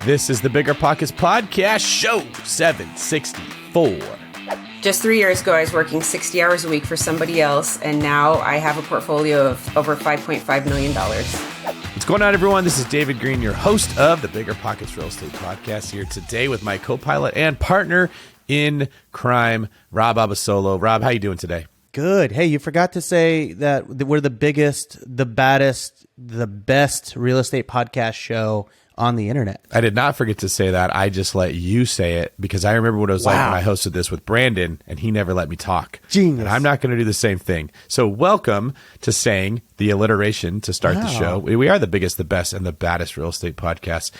This is the BiggerPockets podcast, show 764. Just 3 years ago, I was working 60 hours a week for somebody else, and now I have a portfolio of over $5.5 million. What's going on, everyone? This is David Green, your host of the BiggerPockets Real Estate Podcast, here today with my co-pilot and partner in crime, Rob Abasolo. Rob, how you doing today? Good. Hey, you forgot to say that we're the biggest, the baddest, the best real estate podcast show on the internet. I did not forget to say that. I just let you say it because I remember what it was like when I hosted this with Brandon and he never let me talk. Genius. And I'm not going to do the same thing. So welcome to saying the alliteration to start the show. We are the biggest, the best, and the baddest real estate podcast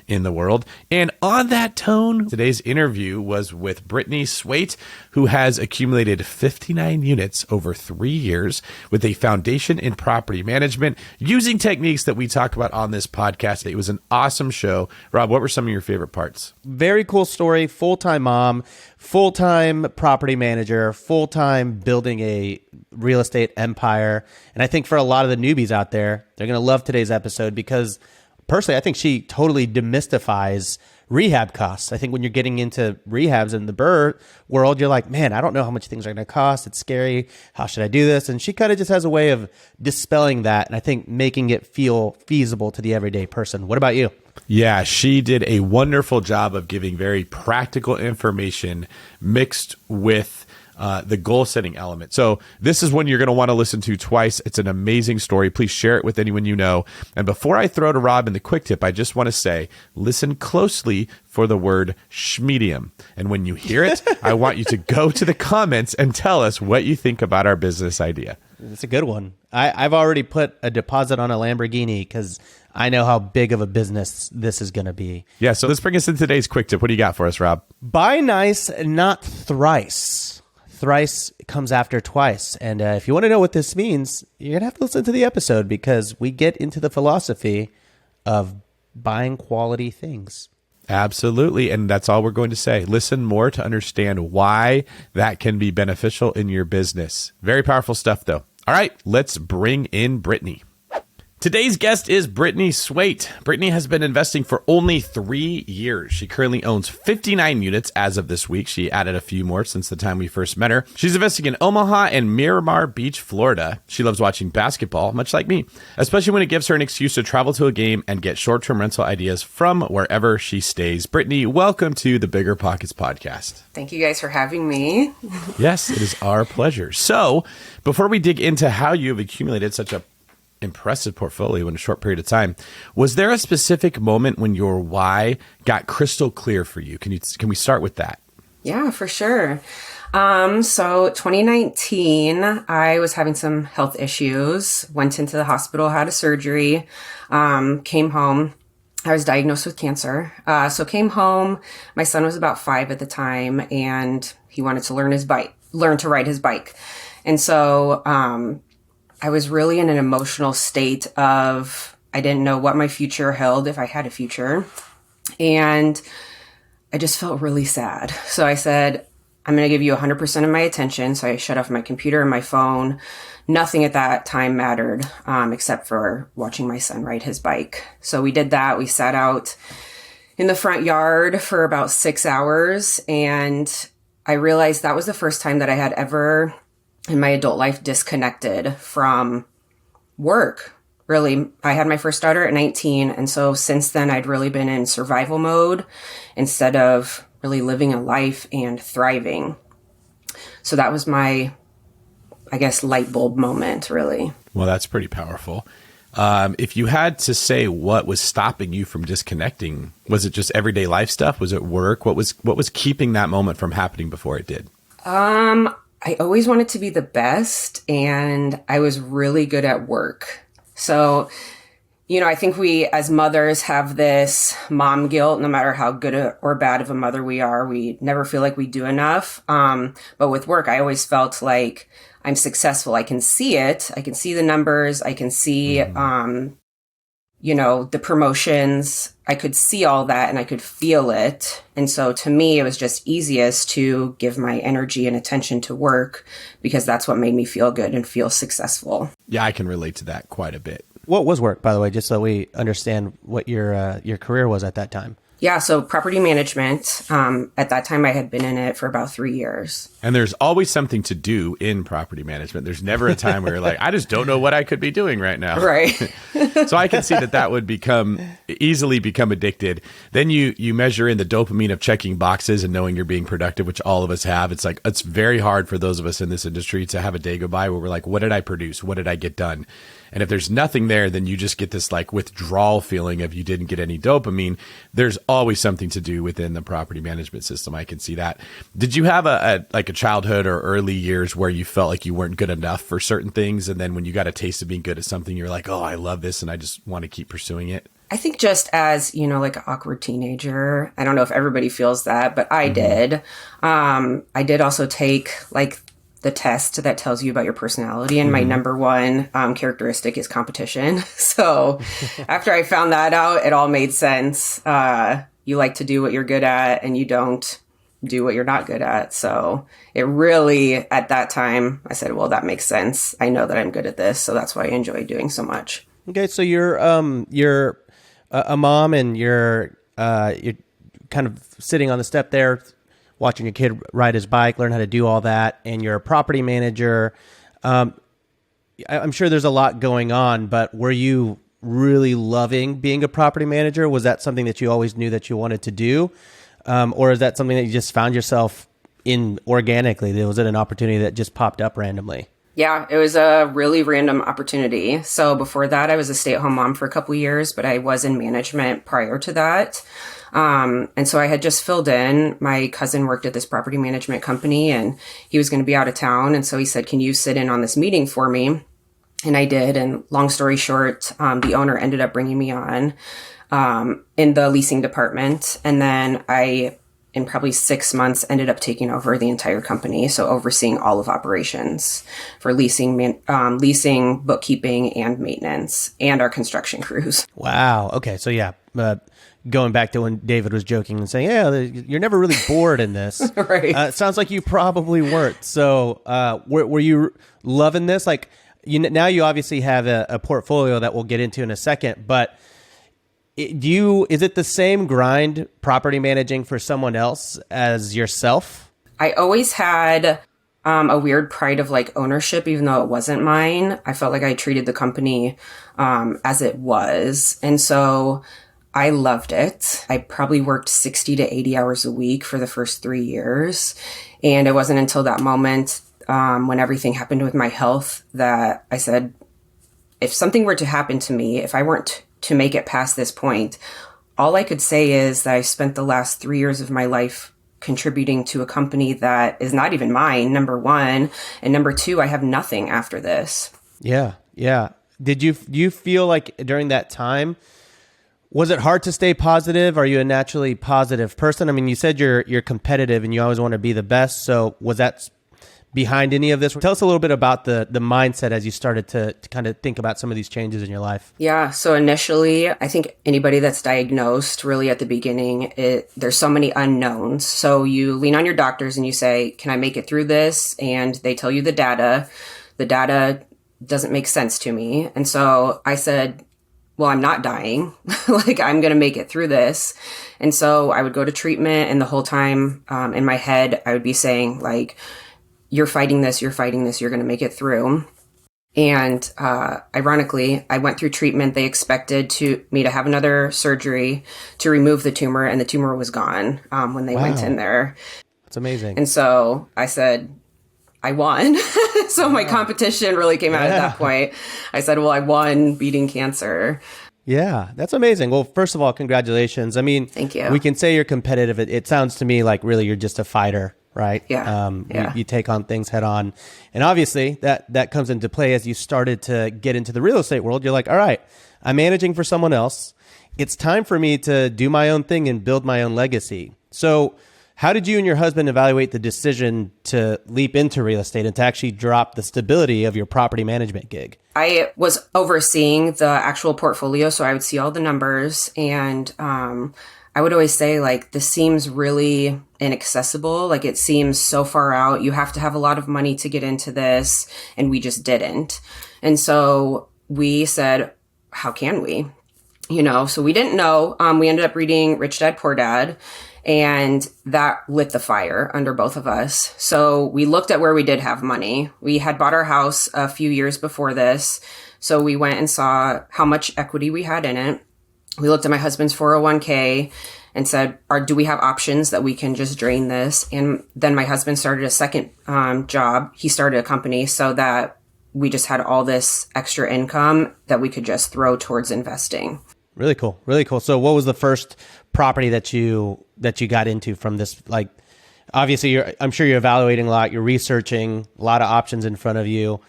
in the world. And on that tone, today's interview was with Brittany Swait, who has accumulated 59 units over 3 years with a foundation in property management using techniques that we talk about on this podcast. It was an awesome show. Rob, what were some of your favorite parts? Very cool story. Full-time mom, full-time property manager, full-time building a real estate empire. And I think for a lot of the newbies out there, they're going to love today's episode because personally, I think she totally demystifies rehab costs. I think when you're getting into rehabs in the BRRRR world, you're like, man, I don't know how much things are going to cost. It's scary. How should I do this? And she kind of just has a way of dispelling that. And I think making it feel feasible to the everyday person. What about you? Yeah, she did a wonderful job of giving very practical information mixed with the goal setting element. So this is one you're going to want to listen to twice. It's an amazing story. Please share it with anyone you know. And before I throw to Rob in the quick tip, I just want to say, listen closely for the word schmedium. And when you hear it, I want you to go to the comments and tell us what you think about our business idea. It's a good one. I've already put a deposit on a Lamborghini because I know how big of a business this is going to be. Yeah, so let's bring us in today's quick tip. What do you got for us, Rob? Buy nice, not thrice. Thrice comes after twice. And if you want to know what this means, you're going to have to listen to the episode because we get into the philosophy of buying quality things. Absolutely. And that's all we're going to say. Listen more to understand why that can be beneficial in your business. Very powerful stuff, though. All right, let's bring in Brittany. Today's guest is Brittany Swait. Brittany has been investing for only 3 years. She currently owns 59 units as of this week. She added a few more since the time we first met her. She's investing in Omaha and Miramar Beach, Florida. She loves watching basketball, much like me, especially when it gives her an excuse to travel to a game and get short-term rental ideas from wherever she stays. Brittany, welcome to the BiggerPockets podcast. Thank you guys for having me. Yes, it is our pleasure. So before we dig into how you've accumulated such a impressive portfolio in a short period of time, was there a specific moment when your why got crystal clear for you? Can we start with that? Yeah, for sure. So 2019, I was having some health issues, went into the hospital, had a surgery, came home. I was diagnosed with cancer. So came home, my son was about 5 at the time, and he wanted to learn to ride his bike. And so, I was really in an emotional state of, I didn't know what my future held, if I had a future. And I just felt really sad. So I said, I'm going to give you 100% of my attention. So I shut off my computer and my phone. Nothing at that time mattered, except for watching my son ride his bike. So we did that. We sat out in the front yard for about 6 hours. And I realized that was the first time that I had ever in my adult life disconnected from work. Really, I had my first daughter at 19. And so since then, I'd really been in survival mode instead of really living a life and thriving. So that was my, I guess, light bulb moment, really. Well, that's pretty powerful. If you had to say what was stopping you from disconnecting, was it just everyday life stuff? Was it work? What was keeping that moment from happening before it did? I always wanted to be the best, and I was really good at work. So, I think we as mothers have this mom guilt. No matter how good or bad of a mother we are, we never feel like we do enough. But with work, I always felt like I'm successful. I can see it. I can see the numbers. I can see, the promotions. I could see all that and I could feel it. And so to me, it was just easiest to give my energy and attention to work because that's what made me feel good and feel successful. Yeah, I can relate to that quite a bit. What was work, by the way, just so we understand what your career was at that time? Yeah, so property management, at that time I had been in it for about 3 years. And there's always something to do in property management. There's never a time where you're like, I just don't know what I could be doing right now. Right. So I can see that would easily become addicted. Then you measure in the dopamine of checking boxes and knowing you're being productive, which all of us have. It's like, it's very hard for those of us in this industry to have a day go by where we're like, what did I produce? What did I get done? And if there's nothing there, then you just get this like withdrawal feeling of you didn't get any dopamine. There's always something to do within the property management system. I can see that. Did you have a childhood or early years where you felt like you weren't good enough for certain things? And then when you got a taste of being good at something, you're like, oh, I love this and I just want to keep pursuing it? I think just as, like an awkward teenager, I don't know if everybody feels that, but I did. I did also take like the test that tells you about your personality. And my number one characteristic is competition. So after I found that out, it all made sense. You like to do what you're good at and you don't do what you're not good at. So it really, at that time, I said, well, that makes sense. I know that I'm good at this. So that's why I enjoy doing so much. Okay. So you're a mom and you're kind of sitting on the step there, watching your kid ride his bike, learn how to do all that, and you're a property manager. I'm sure there's a lot going on, but were you really loving being a property manager? Was that something that you always knew that you wanted to do? Or is that something that you just found yourself in organically? Was it an opportunity that just popped up randomly? Yeah, it was a really random opportunity. So before that, I was a stay-at-home mom for a couple of years, but I was in management prior to that. And so I had just filled in. My cousin worked at this property management company and he was going to be out of town. And so he said, can you sit in on this meeting for me? And I did. And long story short, the owner ended up bringing me on in the leasing department. And then I, in probably 6 months, ended up taking over the entire company. So overseeing all of operations for leasing, leasing, bookkeeping, and maintenance, and our construction crews. Wow. Okay. So yeah, going back to when David was joking and saying, yeah, you're never really bored in this. Right. It sounds like you probably weren't. So were you loving this? Like now you obviously have a portfolio that we'll get into in a second, but is it the same grind property managing for someone else as yourself? I always had a weird pride of like ownership, even though it wasn't mine. I felt like I treated the company as it was. And so I loved it. I probably worked 60 to 80 hours a week for the first 3 years. And it wasn't until that moment when everything happened with my health that I said, if something were to happen to me, if I weren't to make it past this point, all I could say is that I spent the last 3 years of my life contributing to a company that is not even mine, number one. And number two, I have nothing after this. Yeah. Yeah. Did you feel like during that time, was it hard to stay positive? Are you a naturally positive person? I mean, you said you're competitive and you always want to be the best. So was that behind any of this? Tell us a little bit about the mindset as you started to kind of think about some of these changes in your life. Yeah. So initially, I think anybody that's diagnosed really at the beginning, there's so many unknowns. So you lean on your doctors and you say, can I make it through this? And they tell you the data. The data doesn't make sense to me. And so I said, well, I'm not dying. Like, I'm going to make it through this. And so I would go to treatment, and the whole time in my head, I would be saying, like, you're fighting this, you're fighting this, you're going to make it through. And ironically, I went through treatment. They expected me to have another surgery to remove the tumor, and the tumor was gone when they went in there. That's amazing. And so I said, I won. So my competition really came out at that point. I said, well, I won beating cancer. Yeah, that's amazing. Well, first of all, congratulations. I mean, thank you. We can say you're competitive. It sounds to me like really you're just a fighter, right? Yeah. You take on things head on. And obviously that comes into play as you started to get into the real estate world. You're like, all right, I'm managing for someone else. It's time for me to do my own thing and build my own legacy. So how did you and your husband evaluate the decision to leap into real estate and to actually drop the stability of your property management gig? I was overseeing the actual portfolio, so I would see all the numbers, and I would always say, like, this seems really inaccessible. Like, it seems so far out. You have to have a lot of money to get into this, and we just didn't. And so we said, how can we? So we didn't know. We ended up reading Rich Dad, Poor Dad, and that lit the fire under both of us. So we looked at where we did have money. We had bought our house a few years before this. So we went and saw how much equity we had in it. We looked at my husband's 401k and said, do we have options that we can just drain this? And then my husband started a second job. He started a company so that we just had all this extra income that we could just throw towards investing. Really cool. Really cool. So what was the first property that you got into from this? Like, obviously, I'm sure you're evaluating a lot. You're researching a lot of options in front of you.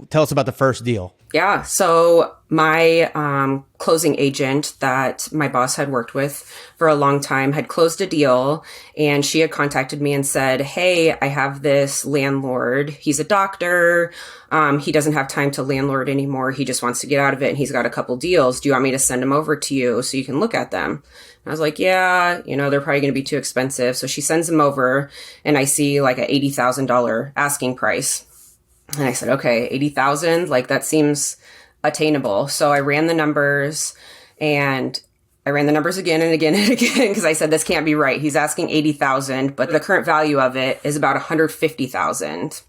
Tell us about the first deal. Yeah. So my closing agent that my boss had worked with for a long time had closed a deal, and she had contacted me and said, hey, I have this landlord. He's a doctor. He doesn't have time to landlord anymore. He just wants to get out of it, and he's got a couple deals. Do you want me to send them over to you so you can look at them? And I was like, yeah, they're probably going to be too expensive. So she sends them over, and I see like a $80,000 asking price. And I said, okay, 80,000, like that seems attainable. So I ran the numbers, and I ran the numbers again and again and again, because I said, this can't be right. He's asking 80,000, but the current value of it is about 150,000.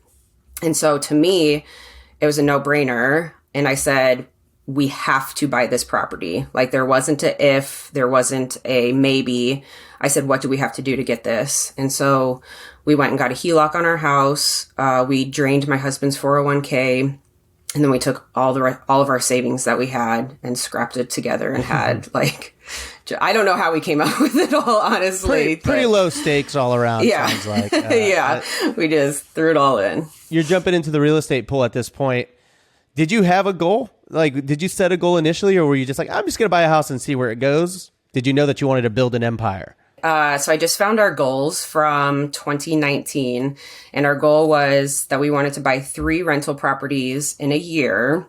And so to me, it was a no-brainer. And I said, we have to buy this property. Like, there wasn't a if, there wasn't a maybe. I said, what do we have to do to get this? And so we went and got a HELOC on our house. We drained my husband's 401k, and then we took all of our savings that we had and scrapped it together and had I don't know how we came up with it all, honestly. Pretty low stakes all around. Yeah. Sounds like. Yeah. We just threw it all in. You're jumping into the real estate pool at this point. Did you have a goal? Like, did you set a goal initially, or were you just like, I'm just going to buy a house and see where it goes? Did you know that you wanted to build an empire? So I just found our goals from 2019, and our goal was that we wanted to buy 3 rental properties in a year,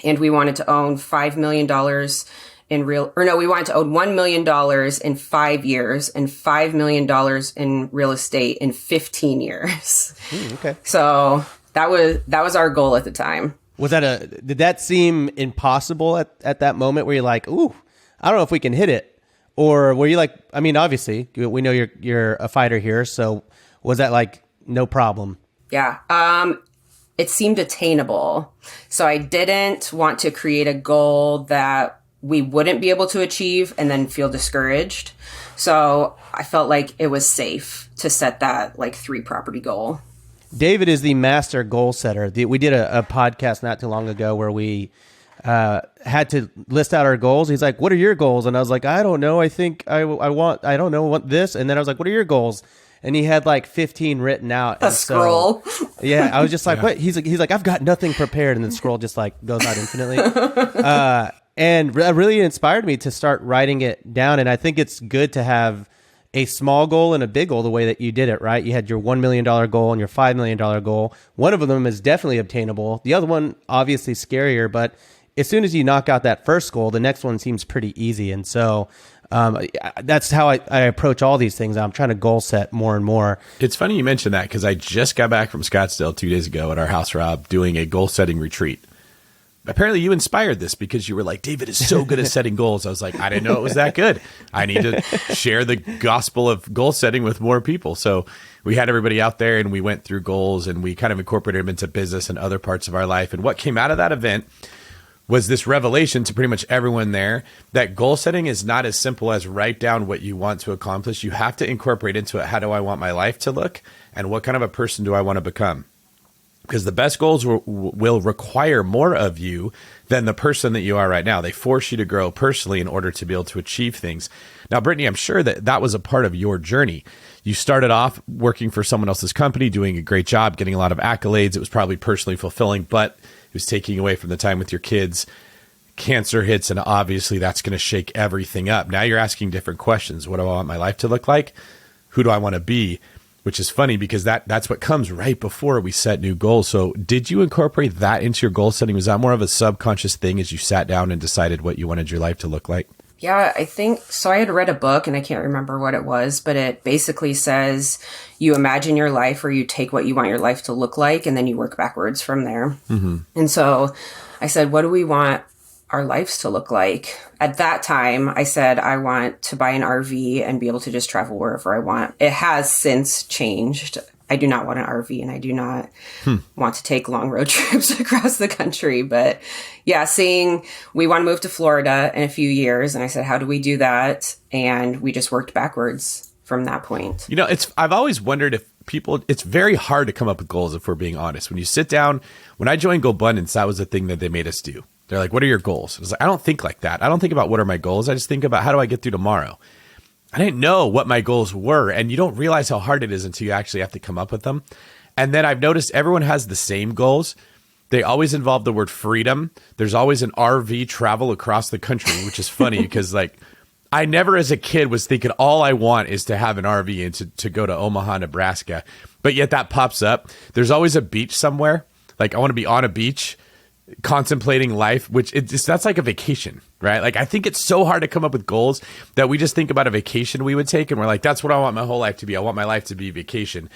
and we wanted to own $5 million we wanted to own $1 million in 5 years and $5 million in real estate in 15 years. Okay. So that was our goal at the time. Did that seem impossible at that moment where you're like, ooh, I don't know if we can hit it? Or were you like, I mean, obviously we know you're a fighter here. So was that like no problem? Yeah. It seemed attainable. So I didn't want to create a goal that we wouldn't be able to achieve and then feel discouraged. So I felt like it was safe to set that 3 property goal. David is the master goal setter. We did a podcast not too long ago where we had to list out our goals. He's like, what are your goals? And I was like, I don't know. I think I want this. And then I was like, what are your goals? And he had 15 written out. A scroll. Yeah. I was just like, what? He's like, I've got nothing prepared. And then the scroll just goes out infinitely. And really inspired me to start writing it down. And I think it's good to have a small goal and a big goal the way that you did it, right? You had your $1 million goal and your $5 million goal. One of them is definitely obtainable. The other one, obviously scarier, but as soon as you knock out that first goal, the next one seems pretty easy. And so that's how I approach all these things. I'm trying to goal set more and more. It's funny you mentioned that, because I just got back from Scottsdale 2 days ago at our house, Rob, doing a goal setting retreat. Apparently you inspired this because you were like, David is so good at setting goals. I was like, I didn't know it was that good. I need to share the gospel of goal setting with more people. So we had everybody out there and we went through goals and we kind of incorporated them into business and other parts of our life. And what came out of that event was this revelation to pretty much everyone there that goal setting is not as simple as write down what you want to accomplish. You have to incorporate into it, how do I want my life to look and what kind of a person do I want to become? Because the best goals will require more of you than the person that you are right now. They force you to grow personally in order to be able to achieve things. Now, Brittany, I'm sure that was a part of your journey. You started off working for someone else's company, doing a great job, getting a lot of accolades. It was probably personally fulfilling, but it was taking away from the time with your kids. Cancer hits, and obviously that's going to shake everything up. Now you're asking different questions. What do I want my life to look like? Who do I want to be? Which is funny because that's what comes right before we set new goals. So did you incorporate that into your goal setting? Was that more of a subconscious thing as you sat down and decided what you wanted your life to look like? Yeah, I think so. I had read a book and I can't remember what it was, but it basically says you imagine your life, or you take what you want your life to look like, and then you work backwards from there. Mm-hmm. And so I said, what do we want our lives to look like. At that time, I said, I want to buy an RV and be able to just travel wherever I want. It has since changed. I do not want an RV and I do not want to take long road trips across the country. But yeah, seeing we want to move to Florida in a few years. And I said, how do we do that? And we just worked backwards from that point. You know, I've always wondered if it's very hard to come up with goals if we're being honest. When you sit down, when I joined GoBundance, that was the thing that they made us do. They're like, what are your goals? I was like, I don't think like that. I don't think about what are my goals. I just think about how do I get through tomorrow? I didn't know what my goals were. And you don't realize how hard it is until you actually have to come up with them. And then I've noticed everyone has the same goals. They always involve the word freedom. There's always an RV travel across the country, which is funny because like I never as a kid was thinking all I want is to have an RV and to go to Omaha, Nebraska. But yet that pops up. There's always a beach somewhere. Like I want to be on a beach contemplating life, which that's like a vacation, right? Like I think it's so hard to come up with goals that we just think about a vacation we would take and we're like, that's what I want my whole life to be. I want my life to be vacation.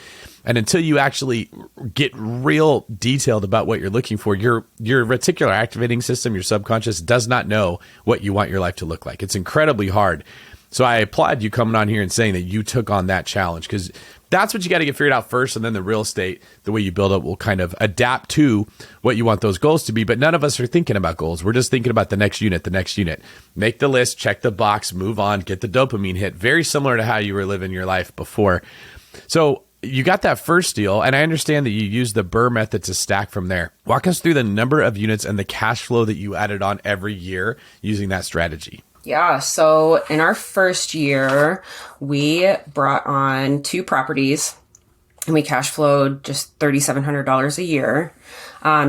And until you actually get real detailed about what you're looking for, your reticular activating system, your subconscious does not know what you want your life to look like. It's incredibly hard. So I applaud you coming on here and saying that you took on that challenge because that's what you got to get figured out first. And then the real estate, the way you build it will kind of adapt to what you want those goals to be. But none of us are thinking about goals. We're just thinking about the next unit. Make the list, check the box, move on, get the dopamine hit. Very similar to how you were living your life before. So you got that first deal. And I understand that you used the BRRRR method to stack from there. Walk us through the number of units and the cash flow that you added on every year using that strategy. Yeah. So in our first year, we brought on 2 properties and we cash flowed just $3,700 a year.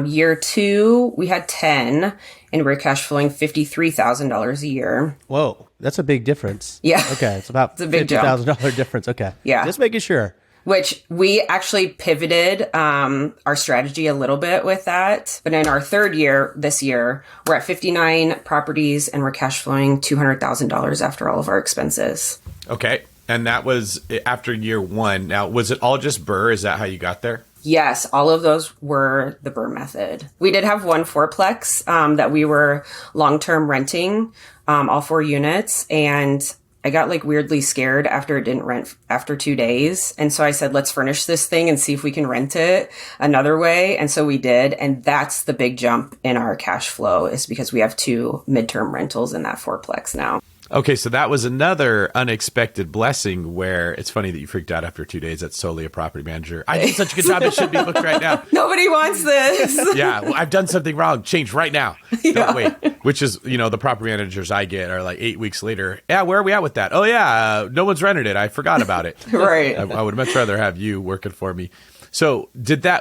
Year 2, we had 10 and we're cash flowing $53,000 a year. Whoa, that's a big difference. Yeah. Okay. It's about $50,000 difference. Okay. Yeah. Just making sure. Which we actually pivoted our strategy a little bit with that. But in our third year, this year, we're at 59 properties and we're cash flowing $200,000 after all of our expenses. Okay. And that was after year 1. Now, was it all just BRRRR? Is that how you got there? Yes, all of those were the BRRRR method. We did have one fourplex that we were long-term renting, all 4 units. And I got like weirdly scared after it didn't rent after 2 days. And so I said, let's furnish this thing and see if we can rent it another way. And so we did. And that's the big jump in our cash flow is because we have 2 midterm rentals in that fourplex now. Okay, so that was another unexpected blessing where it's funny that you freaked out after 2 days. That's solely a property manager. I did such a good job. It should be booked right now. Nobody wants this. Yeah, well, I've done something wrong. Change right now. Don't wait. Which is, the property managers I get are like 8 weeks later. Yeah, where are we at with that? Oh, yeah, no one's rented it. I forgot about it. Right. I would much rather have you working for me. So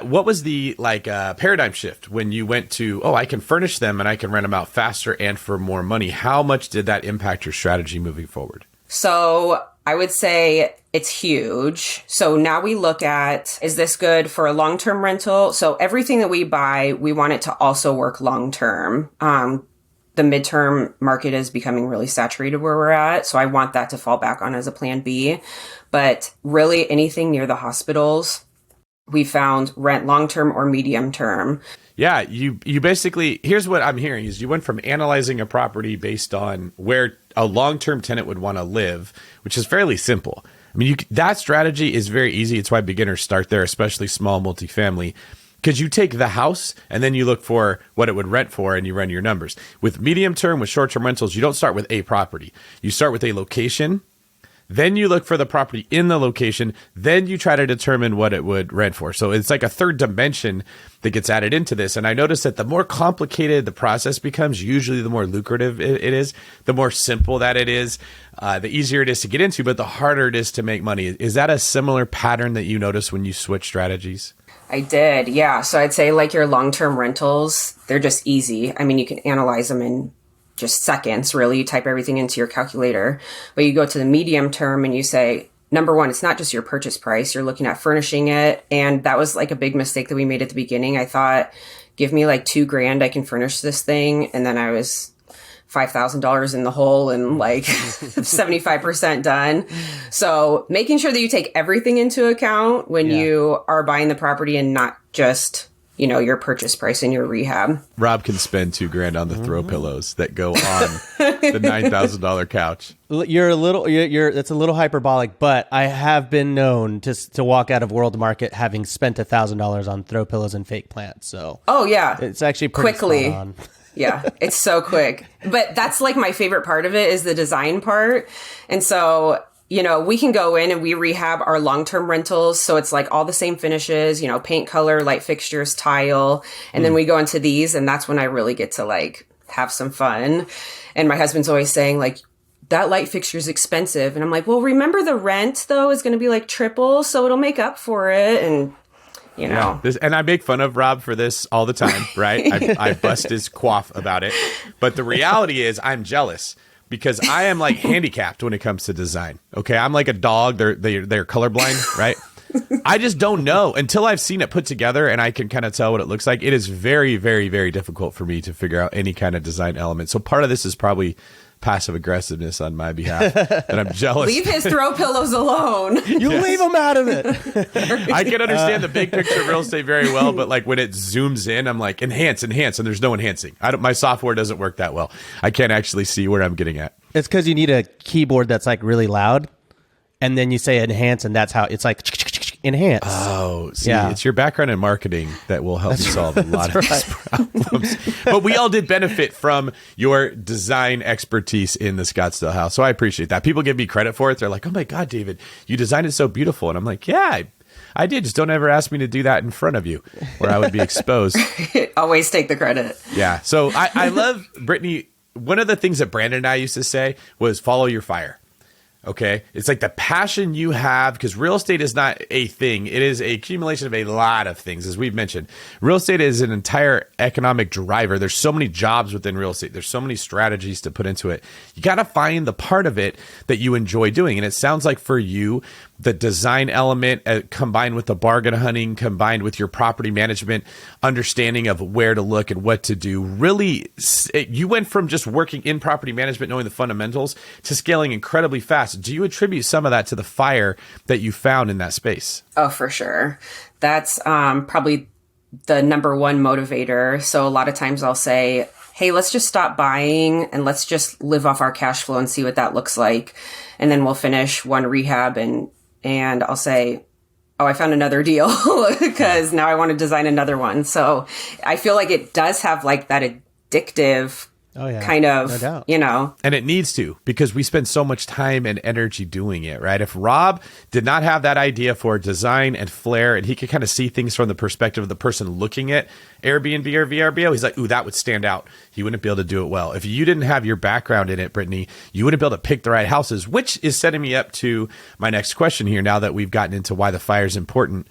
what was the paradigm shift when you went to, I can furnish them and I can rent them out faster and for more money? How much did that impact your strategy moving forward? So I would say it's huge. So now we look at, is this good for a long-term rental? So everything that we buy, we want it to also work long-term. The midterm market is becoming really saturated where we're at. So I want that to fall back on as a plan B. But really anything near the hospitals, we found rent long-term or medium-term. Yeah, you basically, here's what I'm hearing is you went from analyzing a property based on where a long-term tenant would want to live, which is fairly simple. I mean, that strategy is very easy. It's why beginners start there, especially small multifamily, because you take the house and then you look for what it would rent for and you run your numbers. With medium-term, with short-term rentals, you don't start with a property. You start with a location. Then you look for the property in the location. Then you try to determine what it would rent for. So it's like a third dimension that gets added into this. And I noticed that the more complicated the process becomes, usually the more lucrative it is, the more simple that it is, the easier it is to get into, but the harder it is to make money. Is that a similar pattern that you notice when you switch strategies? I did, yeah. So I'd say like your long-term rentals, they're just easy. I mean, you can analyze them in just seconds, really. You type everything into your calculator. But you go to the medium term and you say, number one, it's not just your purchase price. You're looking at furnishing it. And that was like a big mistake that we made at the beginning. I thought, give me like $2,000, I can furnish this thing. And then I was $5,000 in the hole and like 75% done. So making sure that you take everything into account when you are buying the property and not just your purchase price and your rehab. Rob can spend $2,000 on the throw pillows that go on the $9,000 couch. It's a little hyperbolic, but I have been known to walk out of World Market having spent $1,000 on throw pillows and fake plants. So it's actually pretty quickly. spot on. Yeah, it's so quick. But that's like my favorite part of it is the design part. And so, we can go in and we rehab our long-term rentals. So it's like all the same finishes, paint, color, light fixtures, tile. And then we go into these, and that's when I really get to like have some fun. And my husband's always saying like, that light fixture is expensive. And I'm like, well, remember the rent though is going to be like triple. So it'll make up for it. And and I make fun of Rob for this all the time, right? I bust his quaff about it. But the reality is I'm jealous because I am like handicapped when it comes to design. Okay, I'm like a dog. They're colorblind, right? I just don't know until I've seen it put together and I can kind of tell what it looks like. It is very, very, very difficult for me to figure out any kind of design element. So part of this is probably passive aggressiveness on my behalf that I'm jealous. Leave his throw pillows alone. You leave him out of it. I can understand the big picture of real estate very well, but like when it zooms in, I'm like enhance, and there's no enhancing. My software doesn't work that well. I can't actually see where I'm getting at. It's because you need a keyboard that's like really loud, and then you say enhance, and that's how it's like enhance. Oh, see, it's your background in marketing that will help you solve a lot of these problems. But we all did benefit from your design expertise in the Scottsdale house. So I appreciate that. People give me credit for it. They're like, oh my God, David, you designed it so beautiful. And I'm like, yeah, I did. Just don't ever ask me to do that in front of you where I would be exposed. Always take the credit. Yeah. So I love, Brittany, one of the things that Brandon and I used to say was follow your fire. Okay. It's like the passion you have, because real estate is not a thing. It is a accumulation of a lot of things, as we've mentioned. Real estate is an entire economic driver. There's so many jobs within real estate. There's so many strategies to put into it. You got to find the part of it that you enjoy doing. And it sounds like for you, the design element combined with the bargain hunting, combined with your property management, understanding of where to look and what to do, really, you went from just working in property management, knowing the fundamentals, to scaling incredibly fast. Do you attribute some of that to the fire that you found in that space? Oh, for sure. That's probably the number one motivator. So a lot of times I'll say, hey, let's just stop buying and let's just live off our cash flow and see what that looks like. And then we'll finish one rehab and I'll say, oh, I found another deal because now I want to design another one. So I feel like it does have like that addictive kind of, no And it needs to, because we spend so much time and energy doing it, right? If Rob did not have that idea for design and flair, and he could kind of see things from the perspective of the person looking at Airbnb or VRBO, he's like, ooh, that would stand out. He wouldn't be able to do it well. If you didn't have your background in it, Brittany, you wouldn't be able to pick the right houses, which is setting me up to my next question here now that we've gotten into why the fire is important.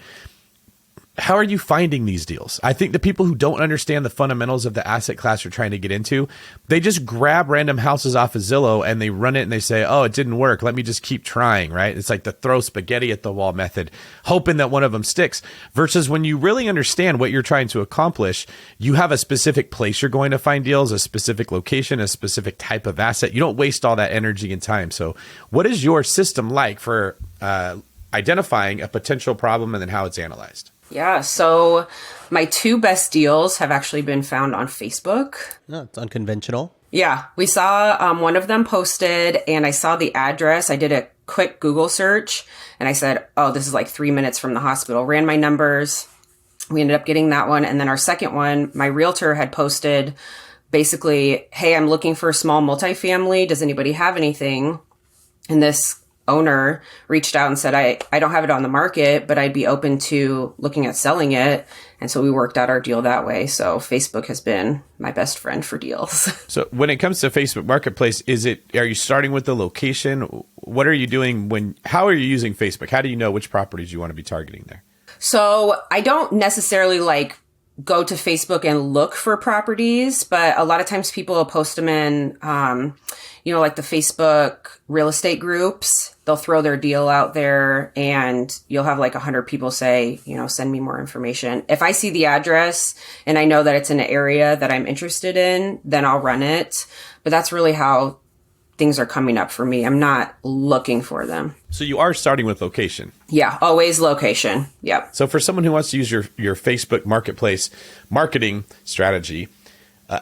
How are you finding these deals? I think the people who don't understand the fundamentals of the asset class you're trying to get into, they just grab random houses off of Zillow and they run it and they say, oh, it didn't work. Let me just keep trying, right? It's like the throw spaghetti at the wall method, hoping that one of them sticks. Versus when you really understand what you're trying to accomplish, you have a specific place you're going to find deals, a specific location, a specific type of asset. You don't waste all that energy and time. So what is your system like for identifying a potential problem and then how it's analyzed? Yeah, so my two best deals have actually been found on Facebook. No, it's unconventional. Yeah, we saw one of them posted and I saw the address. I did a quick Google search and I said, oh, this is like 3 minutes from the hospital. Ran my numbers. We ended up getting that one. And then our second one, my realtor had posted basically, hey, I'm looking for a small multifamily. Does anybody have anything? And this owner reached out and said, I don't have it on the market, but I'd be open to looking at selling it. And so we worked out our deal that way. So Facebook has been my best friend for deals. So when it comes to Facebook Marketplace, are you starting with the location? What are you doing how are you using Facebook? How do you know which properties you want to be targeting there? So I don't necessarily go to Facebook and look for properties, but a lot of times people will post them in, like the Facebook real estate groups. They'll throw their deal out there and you'll have 100 people say, send me more information. If I see the address and I know that it's in an area that I'm interested in, then I'll run it. But that's really how things are coming up for me. I'm not looking for them. So you are starting with location. Yeah, always location. Yep. So for someone who wants to use your Facebook Marketplace marketing strategy,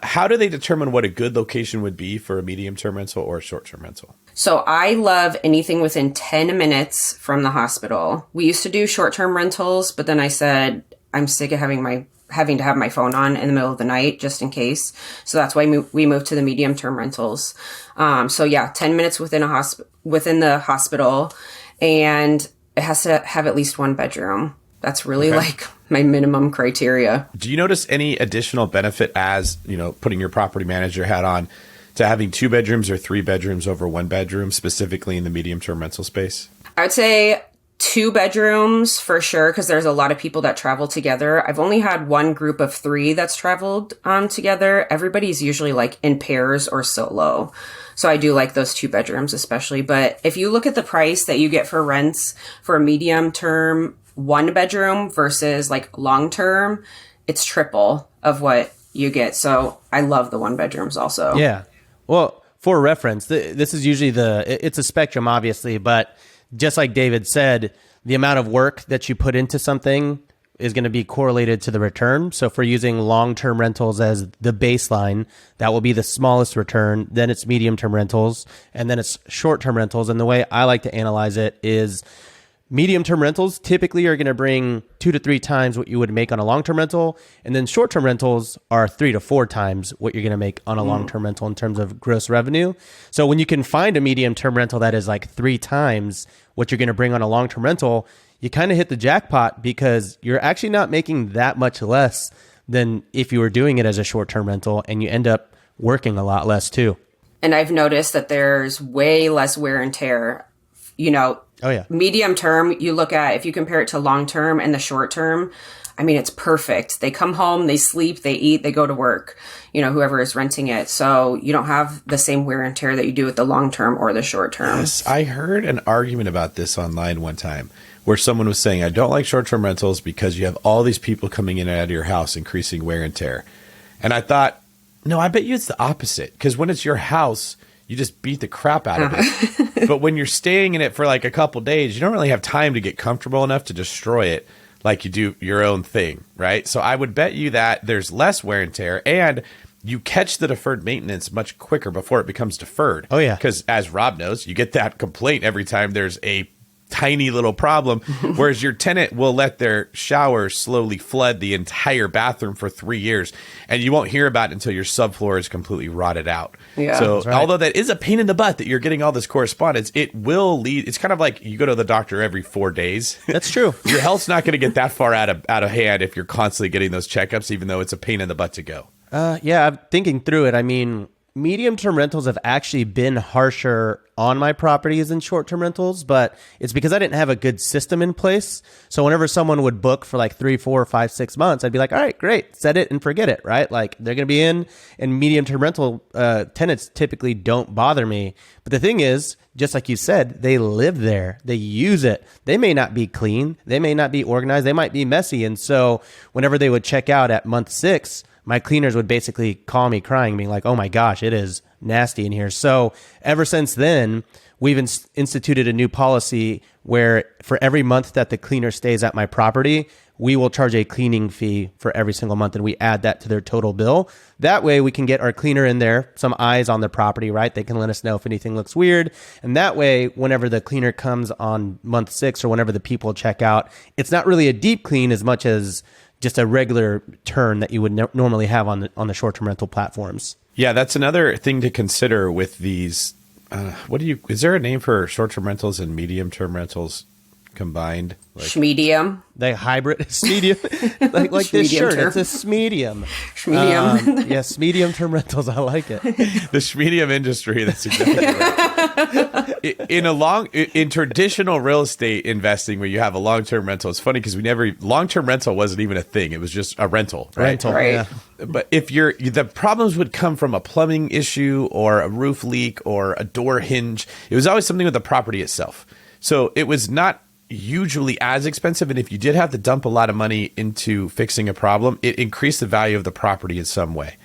how do they determine what a good location would be for a medium-term rental or a short-term rental? So I love anything within 10 minutes from the hospital. We used to do short-term rentals, but then I said, I'm sick of having to have my phone on in the middle of the night just in case. So that's why we moved to the medium-term rentals. So yeah, 10 minutes within the hospital, and it has to have at least one bedroom. That's really like my minimum criteria. Do you notice any additional benefit as, putting your property manager hat on to having 2 bedrooms or 3 bedrooms over 1 bedroom, specifically in the medium-term rental space? I would say 2 bedrooms for sure, because there's a lot of people that travel together. I've only had one group of 3 that's traveled together. Everybody's usually like in pairs or solo. So I do like those 2 bedrooms especially. But if you look at the price that you get for rents for a medium term 1 bedroom versus like long term, it's triple of what you get. So I love the 1 bedrooms also. Yeah. Well, for reference, this is usually it's a spectrum, obviously, but just like David said, the amount of work that you put into something is going to be correlated to the return. So if we're using long-term rentals as the baseline, that will be the smallest return. Then it's medium-term rentals, and then it's short-term rentals. And the way I like to analyze it is medium-term rentals typically are going to bring 2 to 3 times what you would make on a long-term rental. And then short-term rentals are 3 to 4 times what you're going to make on a long-term rental in terms of gross revenue. So when you can find a medium-term rental that is like 3 times what you're going to bring on a long-term rental, you kind of hit the jackpot, because you're actually not making that much less than if you were doing it as a short-term rental, and you end up working a lot less too. And I've noticed that there's way less wear and tear. Oh yeah. Medium term, you look at, if you compare it to long term and the short term, I mean, it's perfect. They come home, they sleep, they eat, they go to work, whoever is renting it. So you don't have the same wear and tear that you do with the long term or the short term. Yes, I heard an argument about this online one time where someone was saying, I don't like short-term rentals because you have all these people coming in and out of your house, increasing wear and tear. And I thought, no, I bet you it's the opposite, because when it's your house, you just beat the crap out of it. But when you're staying in it for like a couple days, you don't really have time to get comfortable enough to destroy it like you do your own thing, right? So I would bet you that there's less wear and tear, and you catch the deferred maintenance much quicker before it becomes deferred. Oh, yeah. Because as Rob knows, you get that complaint every time there's a tiny little problem, whereas your tenant will let their shower slowly flood the entire bathroom for 3 years, and you won't hear about it until your subfloor is completely rotted out. Yeah, so right. Although that is a pain in the butt that you're getting all this correspondence, it will lead. It's kind of like you go to the doctor every 4 days. That's true. Your health's not going to get that far out of hand if you're constantly getting those checkups, even though it's a pain in the butt to go. Yeah, I'm thinking through it. I mean, medium-term rentals have actually been harsher on my properties than short-term rentals, but it's because I didn't have a good system in place. So whenever someone would book for like 3, 4, 5, 6 months, I'd be like, all right, great, set it and forget it, right? Like they're going to be in, and medium-term rental tenants typically don't bother me. But the thing is, just like you said, they live there. They use it. They may not be clean. They may not be organized. They might be messy. And so whenever they would check out at month 6, my cleaners would basically call me crying, being like, oh my gosh, it is nasty in here. So ever since then, we've instituted a new policy where for every month that the cleaner stays at my property, we will charge a cleaning fee for every single month, and we add that to their total bill. That way we can get our cleaner in there, some eyes on the property, right? They can let us know if anything looks weird. And that way, whenever the cleaner comes on month 6 or whenever the people check out, it's not really a deep clean as much as just a regular turn that you would normally have on the short-term rental platforms. Yeah, that's another thing to consider with these. Is there a name for short-term rentals and medium-term rentals combined? Schmedium. The hybrid, Schmedium, like this shirt, it's a Schmedium. Schmedium. Yes, medium-term rentals, I like it. The Schmedium industry, that's exactly right. In traditional real estate investing where you have a long-term rental, it's funny because long-term rental wasn't even a thing. It was just a rental, right? Rental, right. yeah. But if the problems would come from a plumbing issue or a roof leak or a door hinge, it was always something with the property itself. So it was not usually as expensive. And if you did have to dump a lot of money into fixing a problem, it increased the value of the property in some way.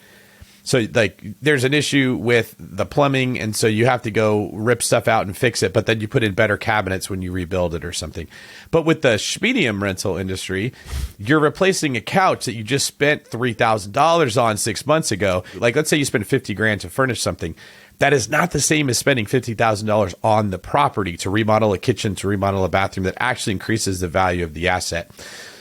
So like there's an issue with the plumbing, and so you have to go rip stuff out and fix it, but then you put in better cabinets when you rebuild it or something. But with the medium rental industry, you're replacing a couch that you just spent $3,000 on 6 months ago. Like let's say you spend 50 grand to furnish something. That is not the same as spending $50,000 on the property to remodel a kitchen, to remodel a bathroom. That actually increases the value of the asset.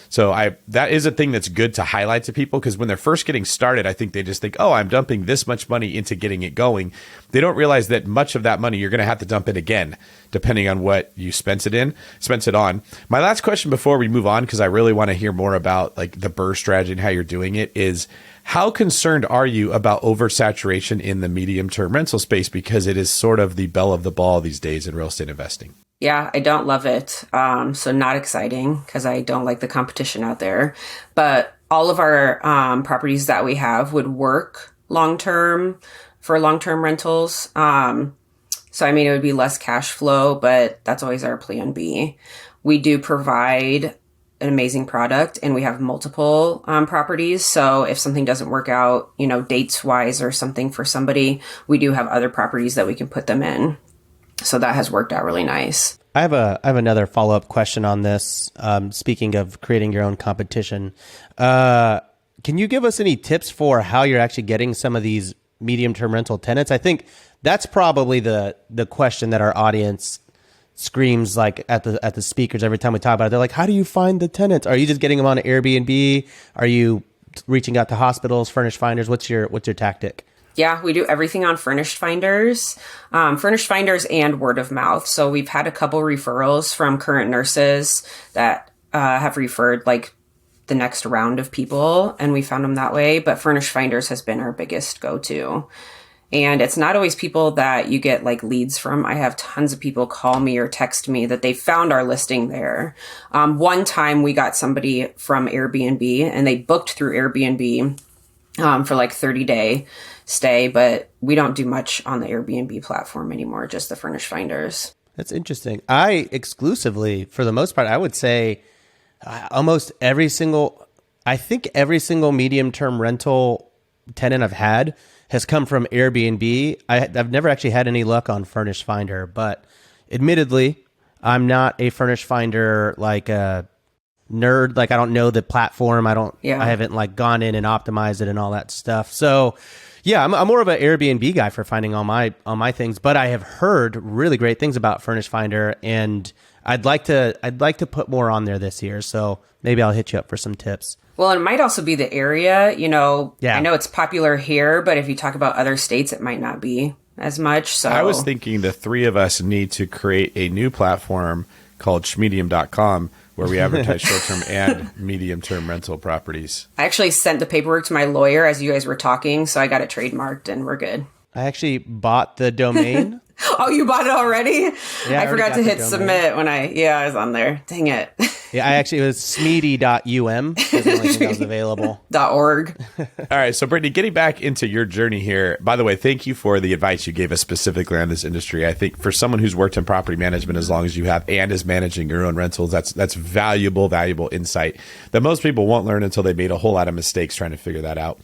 So that is a thing that's good to highlight to people, because when they're first getting started, I think they just think, oh, I'm dumping this much money into getting it going. They don't realize that much of that money you're going to have to dump in again, depending on what you spent it on. My last question before we move on, because I really want to hear more about like the BRRRR strategy and how you're doing it, is how concerned are you about oversaturation in the medium-term rental space? Because it is sort of the belle of the ball these days in real estate investing. Yeah, I don't love it. So not exciting because I don't like the competition out there. But all of our properties that we have would work long-term for long-term rentals. So, I mean, it would be less cash flow, but that's always our plan B. We do provide an amazing product, and we have multiple properties. So if something doesn't work out, dates-wise or something for somebody, we do have other properties that we can put them in. So that has worked out really nice. I have another follow-up question on this. Speaking of creating your own competition, can you give us any tips for how you're actually getting some of these medium-term rental tenants? I think that's probably the question that our audience screams like at the speakers every time we talk about it. They're like, how do you find the tenants? Are you just getting them on Airbnb? Are you reaching out to hospitals, furnished finders? What's your tactic? Yeah, we do everything on Furnished Finders and word of mouth. So we've had a couple referrals from current nurses that have referred like the next round of people, and we found them that way. But Furnished Finders has been our biggest go-to. And it's not always people that you get like leads from. I have tons of people call me or text me that they found our listing there. One time we got somebody from Airbnb, and they booked through Airbnb for like 30-day stay, but we don't do much on the Airbnb platform anymore, just the Furnished Finders. That's interesting. I exclusively, for the most part, I would say almost every single medium-term rental tenant I've had has come from Airbnb. I've never actually had any luck on Furnished Finder, but admittedly, I'm not a Furnished Finder like a nerd. Like I don't know the platform. I haven't like gone in and optimized it and all that stuff. So yeah, I'm more of an Airbnb guy for finding all my things, but I have heard really great things about Furnished Finder, and I'd like to put more on there this year. So maybe I'll hit you up for some tips. Well, it might also be the area, Yeah. I know it's popular here, but if you talk about other states, it might not be as much. So I was thinking the three of us need to create a new platform called schmedium.com where we advertise short-term and medium-term rental properties. I actually sent the paperwork to my lawyer as you guys were talking, so I got it trademarked and we're good. I actually bought the domain. Oh, you bought it already? Yeah, I forgot to hit submit when I was on there. Dang it. Yeah, it was smedy.um. That's the only thing that was available. .org. All right. So, Brittany, getting back into your journey here, by the way, thank you for the advice you gave us specifically on this industry. I think for someone who's worked in property management as long as you have and is managing your own rentals, that's valuable insight that most people won't learn until they made a whole lot of mistakes trying to figure that out.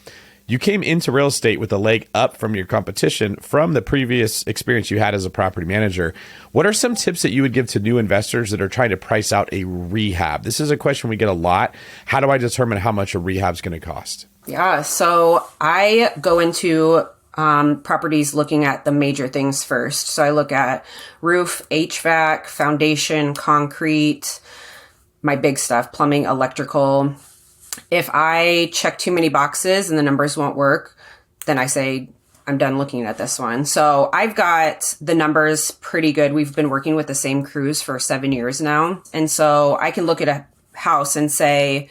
You came into real estate with a leg up from your competition from the previous experience you had as a property manager. What are some tips that you would give to new investors that are trying to price out a rehab? This is a question we get a lot. How do I determine how much a rehab is going to cost? Yeah, so I go into properties looking at the major things first. So I look at roof, HVAC, foundation, concrete, my big stuff, plumbing, electrical. If I check too many boxes and the numbers won't work, then I say, I'm done looking at this one. So I've got the numbers pretty good. We've been working with the same crews for 7 years now. And so I can look at a house and say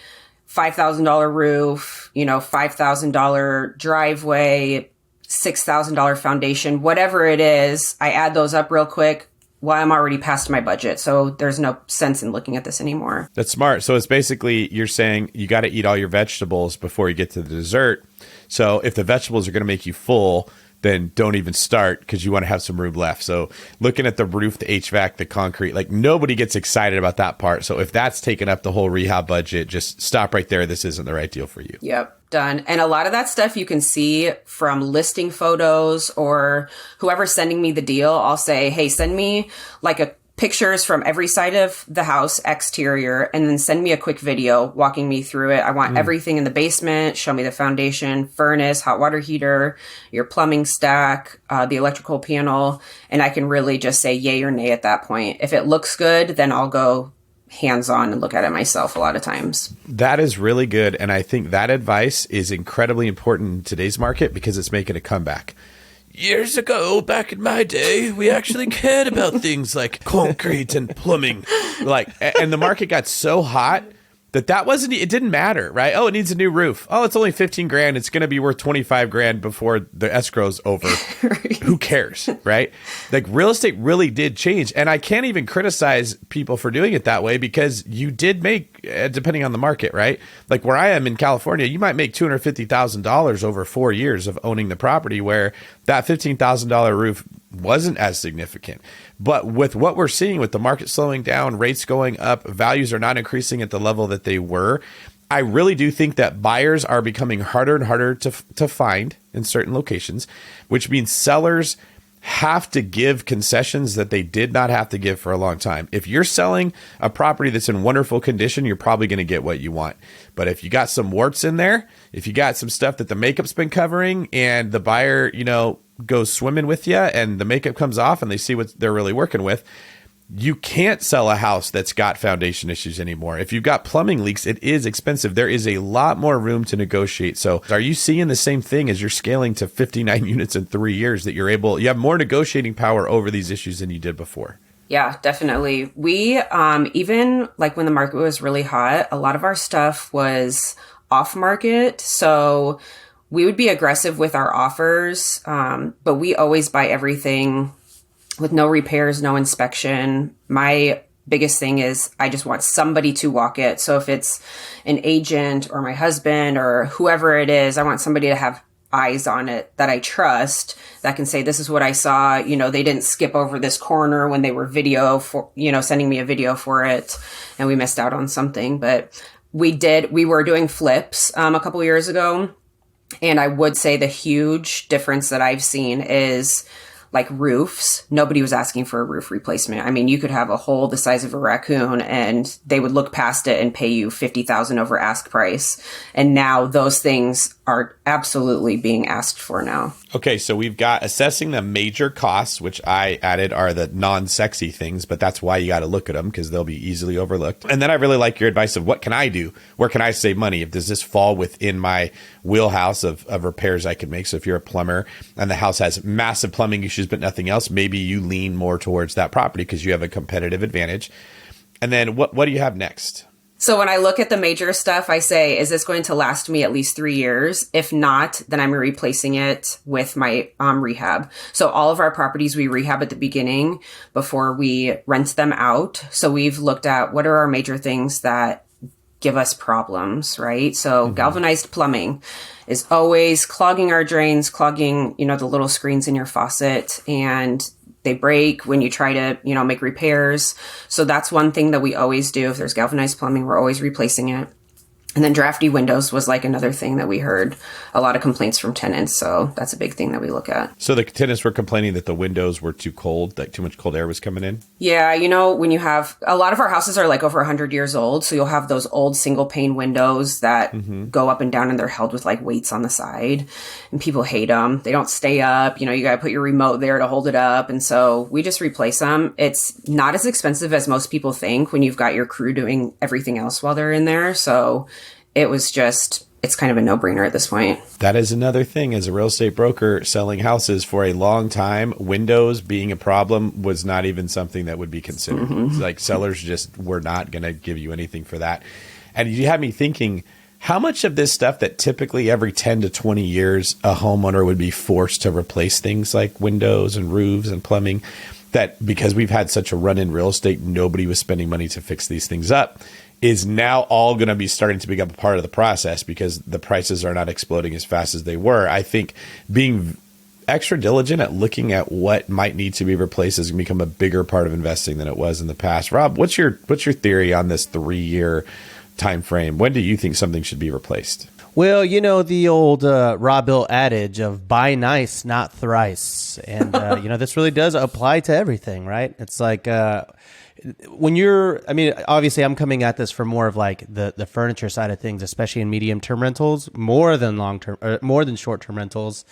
$5,000 roof, $5,000 driveway, $6,000 foundation, whatever it is. I add those up real quick. Well, I'm already past my budget, so there's no sense in looking at this anymore. That's smart. So it's basically you're saying you got to eat all your vegetables before you get to the dessert. So if the vegetables are going to make you full, then don't even start because you want to have some room left. So looking at the roof, the HVAC, the concrete, like nobody gets excited about that part. So if that's taking up the whole rehab budget, just stop right there. This isn't the right deal for you. Yep. Done. And a lot of that stuff you can see from listing photos or whoever's sending me the deal. I'll say, hey, send me like pictures from every side of the house exterior, and then send me a quick video walking me through it. I want everything in the basement. Show me the foundation, furnace, hot water heater, your plumbing stack, the electrical panel. And I can really just say yay or nay at that point. If it looks good, then I'll go hands-on and look at it myself a lot of times. That is really good. And I think that advice is incredibly important in today's market because it's making a comeback. Years ago, back in my day, we actually cared about things like concrete and plumbing. And the market got so hot that wasn't, it didn't matter, right? Oh, it needs a new roof. Oh, it's only 15 grand. It's going to be worth 25 grand before the escrow's over. Right. Who cares, right? Like real estate really did change. And I can't even criticize people for doing it that way because you did make, depending on the market, right? Like where I am in California, you might make $250,000 over 4 years of owning the property where that $15,000 roof wasn't as significant. But with what we're seeing with the market slowing down, rates going up, values are not increasing at the level that they were. I really do think that buyers are becoming harder and harder to find in certain locations, which means sellers have to give concessions that they did not have to give for a long time. If you're selling a property that's in wonderful condition, you're probably going to get what you want. But if you got some warts in there, if you got some stuff that the makeup's been covering and the buyer, goes swimming with you and the makeup comes off and they see what they're really working with, you can't sell a house that's got foundation issues anymore. If you've got plumbing leaks, it is expensive. There is a lot more room to negotiate. So are you seeing the same thing as you're scaling to 59 units in 3 years that you have more negotiating power over these issues than you did before? Yeah, definitely. We, even like when the market was really hot, a lot of our stuff was off market. So we would be aggressive with our offers, but we always buy everything with no repairs, no inspection. My biggest thing is I just want somebody to walk it. So if it's an agent or my husband or whoever it is, I want somebody to have eyes on it that I trust that can say, this is what I saw. They didn't skip over this corner when they were sending me a video for it and we missed out on something. But we were doing flips a couple of years ago. And I would say the huge difference that I've seen is like roofs. Nobody was asking for a roof replacement. I mean, you could have a hole the size of a raccoon and they would look past it and pay you $50,000 over ask price. And now those things are absolutely being asked for now. Okay, so we've got assessing the major costs, which I added are the non-sexy things, but that's why you got to look at them because they'll be easily overlooked. And then I really like your advice of what can I do? Where can I save money? Does this fall within my wheelhouse of repairs I can make? So if you're a plumber and the house has massive plumbing issues but nothing else, maybe you lean more towards that property because you have a competitive advantage. And then what do you have next? So when I look at the major stuff, I say, is this going to last me at least 3 years? If not, then I'm replacing it with my rehab. So all of our properties we rehab at the beginning before we rent them out. So we've looked at what are our major things that give us problems, right? So galvanized plumbing is always clogging our drains, clogging, the little screens in your faucet, and they break when you try to, make repairs. So that's one thing that we always do. If there's galvanized plumbing, we're always replacing it. And then drafty windows was like another thing that we heard a lot of complaints from tenants. So that's a big thing that we look at. So the tenants were complaining that the windows were too cold, like too much cold air was coming in? Yeah. When you have a lot of our houses are like over 100 years old. So you'll have those old single pane windows that go up and down and they're held with like weights on the side and people hate them. They don't stay up. You got to put your remote there to hold it up. And so we just replace them. It's not as expensive as most people think when you've got your crew doing everything else while they're in there. So it's kind of a no-brainer at this point. That is another thing. As a real estate broker selling houses for a long time, windows being a problem was not even something that would be considered. Like sellers just were not going to give you anything for that. And you had me thinking, how much of this stuff that typically every 10 to 20 years a homeowner would be forced to replace things like windows and roofs and plumbing, that because we've had such a run in real estate, nobody was spending money to fix these things up, is now all going to be starting to become a part of the process because the prices are not exploding as fast as they were. I think being extra diligent at looking at what might need to be replaced is going to become a bigger part of investing than it was in the past. Rob, what's your theory on this 3-year time frame? When do you think something should be replaced? Well, you know, the old Rob Bill adage of buy nice, not thrice. And, you know, this really does apply to everything, right? It's like when you're, I mean, obviously I'm coming at this from more of like the furniture side of things, especially in medium-term rentals, more than long-term, or more than short-term rentals.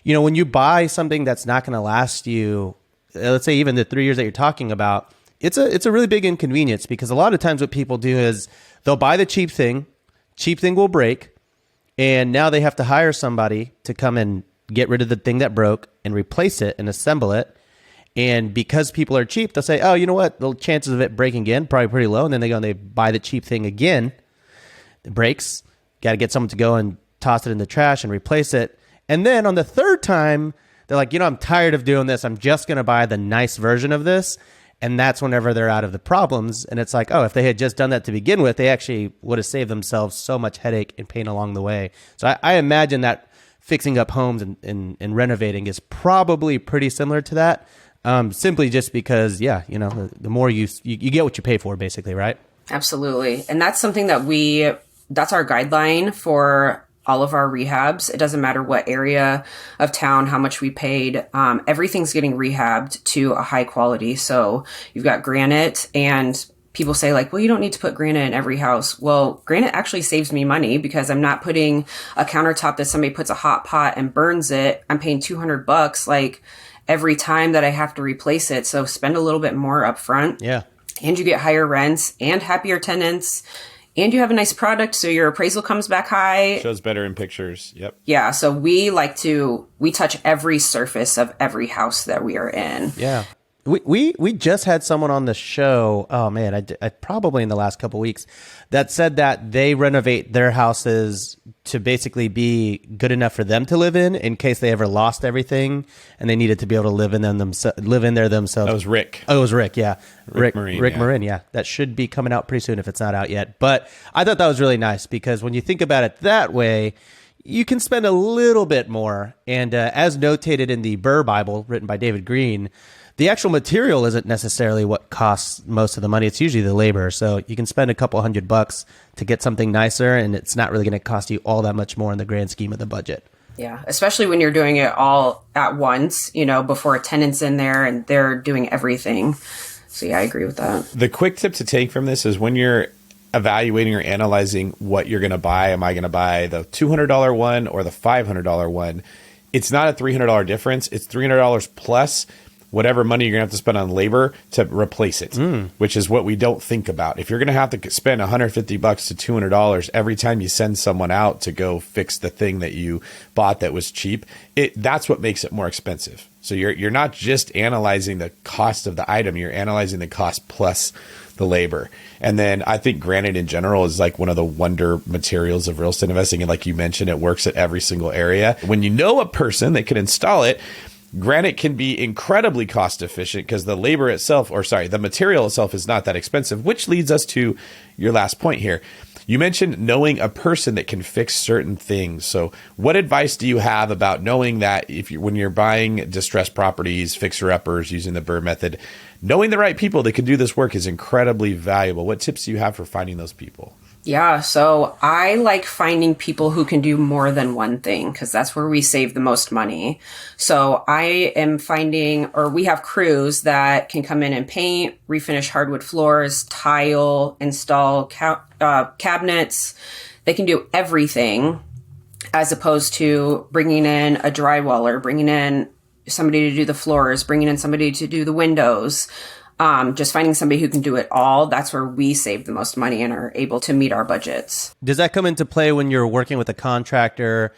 You know, when you buy something that's not going to last you, let's say even the 3 years that you're talking about, it's a really big inconvenience, because a lot of times what people do is they'll buy the cheap thing will break, and now they have to hire somebody to come and get rid of the thing that broke and replace it and assemble it. And because people are cheap, they'll say, oh, you know what, the chances of it breaking again, probably pretty low. And then they go and they buy the cheap thing again. It breaks, got to get someone to go and toss it in the trash and replace it. And then on the third time, they're like, you know, I'm tired of doing this. I'm just going to buy the nice version of this. And that's whenever they're out of the problems. And it's like, oh, if they had just done that to begin with, they actually would have saved themselves so much headache and pain along the way. So I imagine that fixing up homes and renovating is probably pretty similar to that. Simply just because, yeah, you know, the more you get what you pay for, basically, right? Absolutely. And that's something that that's our guideline for all of our rehabs. It doesn't matter what area of town, how much we paid. Everything's getting rehabbed to a high quality. So you've got granite, and people say like, well, you don't need to put granite in every house. Well, granite actually saves me money, because I'm not putting a countertop that somebody puts a hot pot and burns it. I'm paying $200 like every time that I have to replace it. So spend a little bit more up front. Yeah. And you get higher rents and happier tenants. And you have a nice product, so your appraisal comes back high. Shows better in pictures. Yep. Yeah, so we touch every surface of every house that we are in. Yeah. We just had someone on the show, oh man, I probably in the last couple of weeks, that said that they renovate their houses to basically be good enough for them to live in case they ever lost everything and they needed to be able to live in there themselves. That was Rick. Oh, it was Rick, yeah. Rick Marin, yeah. That should be coming out pretty soon if it's not out yet. But I thought that was really nice, because when you think about it that way, you can spend a little bit more. And as notated in the BRRRR Bible written by David Green, the actual material isn't necessarily what costs most of the money. It's usually the labor. So you can spend a couple $100 to get something nicer, and it's not really going to cost you all that much more in the grand scheme of the budget. Yeah, especially when you're doing it all at once, you know, before a tenant's in there and they're doing everything. So yeah, I agree with that. The quick tip to take from this is when you're evaluating or analyzing what you're going to buy, am I going to buy the $200 one or the $500 one? It's not a $300 difference. It's $300 plus whatever money you're going to have to spend on labor to replace it, which is what we don't think about. If you're going to have to spend $150 to $200 every time you send someone out to go fix the thing that you bought that was cheap, that's what makes it more expensive. So you're not just analyzing the cost of the item, you're analyzing the cost plus the labor. And then I think granite in general is like one of the wonder materials of real estate investing. And like you mentioned, it works at every single area. When you know a person that can install it, granite can be incredibly cost efficient because the material itself is not that expensive, which leads us to your last point here. You mentioned knowing a person that can fix certain things. So what advice do you have about knowing that when you're buying distressed properties, fixer-uppers using the BRRRR method, knowing the right people that can do this work is incredibly valuable. What tips do you have for finding those people? Yeah, so I like finding people who can do more than one thing, because that's where we save the most money. So I am we have crews that can come in and paint, refinish hardwood floors, tile, install cabinets. They can do everything, as opposed to bringing in a drywaller, bringing in somebody to do the floors, bringing in somebody to do the windows. Just finding somebody who can do it all, that's where we save the most money and are able to meet our budgets. Does that come into play when you're working with a contractor?